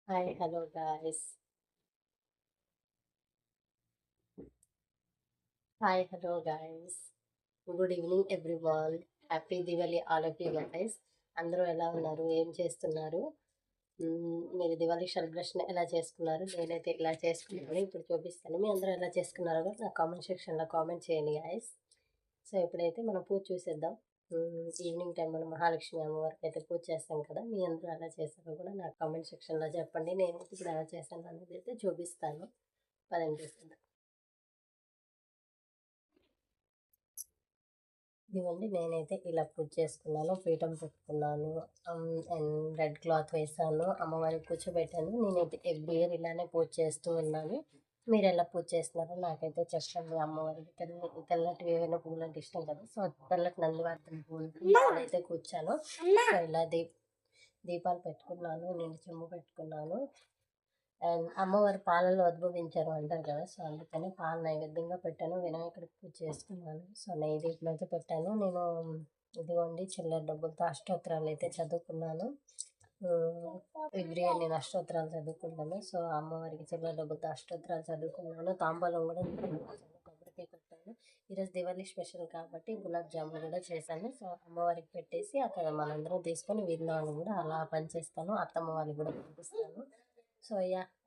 Hi, hello guys. Hi, hello guys. Good evening everyone. Happy Diwali all of you guys. అందరూ ఎలా ఉన్నారు? ఏం చేస్తున్నారు? మీరు దివాళీ సెలబ్రేషన్ ఎలా చేసుకున్నారు? నేనైతే ఇలా చేసుకున్నాను. ఇప్పుడు చూపిస్తాను. మీ అందరూ ఎలా చేసుకున్నారో కూడా నా కామెంట్ సెక్షన్‌లో కామెంట్ చేయండి గాయ్స్. సో, ఇప్పుడైతే మనం పూజ చూసేద్దాం. ఈవినింగ్ టైం మనం మహాలక్ష్మి అమ్మవారికి అయితే పూజ చేస్తాం కదా! మీ అందరూ ఎలా చేశారో కూడా నాకు కామెంట్ సెక్షన్‌లో చెప్పండి. నేనైతే ఇప్పుడు ఎలా చేశాను అనేది అయితే చూపిస్తాను. పదండి చూసేద్దాం. ఇదిగోండి నేనైతే ఇలా పూజ చేసుకున్నాను. పీఠం పెట్టుకున్నాను. అండ్ రెడ్ క్లాత్ వేసాను. అమ్మవారికి కూర్చోబెట్టాను. నేనైతే ఎవ్రీ ఇయర్ ఇలానే పూజ చేస్తూ ఉన్నాను. మీరు ఎలా పూజ చేస్తున్నారో నాకైతే చెప్పండి. అమ్మవారికి తెల్లటివి ఏవైనా పువ్వులు అంటే ఇష్టం కదా! సో, తెల్లటి నందివర్ధన పువ్వులు అయితే కూర్చాను. సో, ఇలా దీపాలు పెట్టుకున్నాను. నేను చెంబు పెట్టుకున్నాను. అండ్ అమ్మవారు పాలలో ఉద్భవించారు అంటారు కదా! సో, అందుకని పాలు నైవేద్యంగా పెట్టాను. వినాయకుడికి పూజ చేసుకున్నాను. సో, నైవేద్యం అయితే పెట్టాను. నేను ఇదిగోండి చిల్లర డబ్బులతో అష్టోత్తరాలు అయితే చదువుకున్నాను. ఎవ్రీ ఇయర్ నేను అష్టోత్తరాలు చదువుకుంటాను. సో, అమ్మవారికి చిల్లర డబ్బులతో అష్టోత్తరాలు చదువుకున్నాను. తాంబూలం కూడా కొబ్బరికాయ కొట్టాను. ఈరోజు దివాళీ స్పెషల్ కాబట్టి గులాబ్ జామున్ కూడా చేశాను. సో, అమ్మవారికి పెట్టేసి అక్కడ మనందరం తీసుకొని వీధిలో కూడా అలా పనిచేస్తాను. అత్తమ్మ వాళ్ళకి కూడా పంపిస్తాను. సో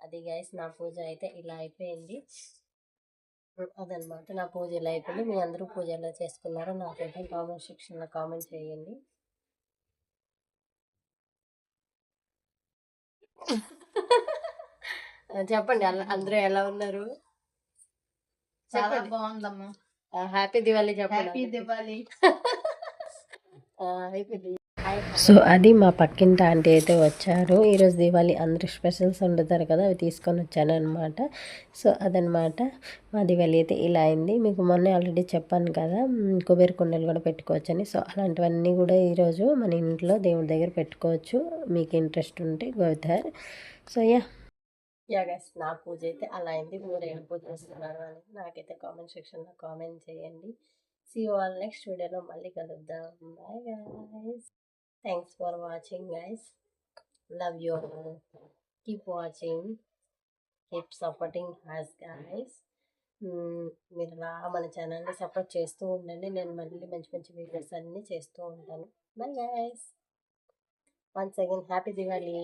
అది గైస్ నా పూజ అయితే ఇలా అయిపోయింది. అదనమాట నా పూజ ఇలా అయిపోయింది. మీ అందరూ పూజ ఎలా చేసుకున్నారో నాకైతే కామెంట్ సెక్షన్లో కామెంట్ చేయండి. చెప్పండి అందరూ ఎలా ఉన్నారు? చాలా బాగుందమ్మా. హ్యాపీ దివాళీ చెప్పండి. హ్యాపీ దివాళీ. అయిపోయింది. సో అది మా పక్కింటి ఆంటీ అయితే వచ్చారు. ఈరోజు దివాళీ అందరూ స్పెషల్స్ వండుతారు కదా, అవి తీసుకొని వచ్చాను అనమాట. సో అదనమాట మా దివాళీ అయితే ఇలా అయింది. మీకు మొన్నే ఆల్రెడీ చెప్పాను కదా, కుబేర కుండలు కూడా పెట్టుకోవచ్చని. సో అలాంటివన్నీ కూడా ఈరోజు మన ఇంట్లో దేవుడి దగ్గర పెట్టుకోవచ్చు. మీకు ఇంట్రెస్ట్ ఉంటే గోవితార్. సో గైస్ నా పూజ అయితే అలా అయింది. మీరు ఏం పూజ చేస్తున్నారు అని నాకైతే కామెంట్ సెక్షన్లో కామెంట్ చేయండి. సీ యూ ఆల్ నెక్స్ట్ వీడియోలో మళ్ళీ కలుద్దాం. Bye guys. Thanks for watching guys. Love you all. Keep watching. Keep supporting us guys. మీరు అలా మన ఛానల్ని సపోర్ట్ చేస్తూ ఉండండి. నేను మళ్ళీ మంచి మంచి వీడియోస్ అన్నీ చేస్తూ ఉంటాను. Bye guys. Once again happy Diwali.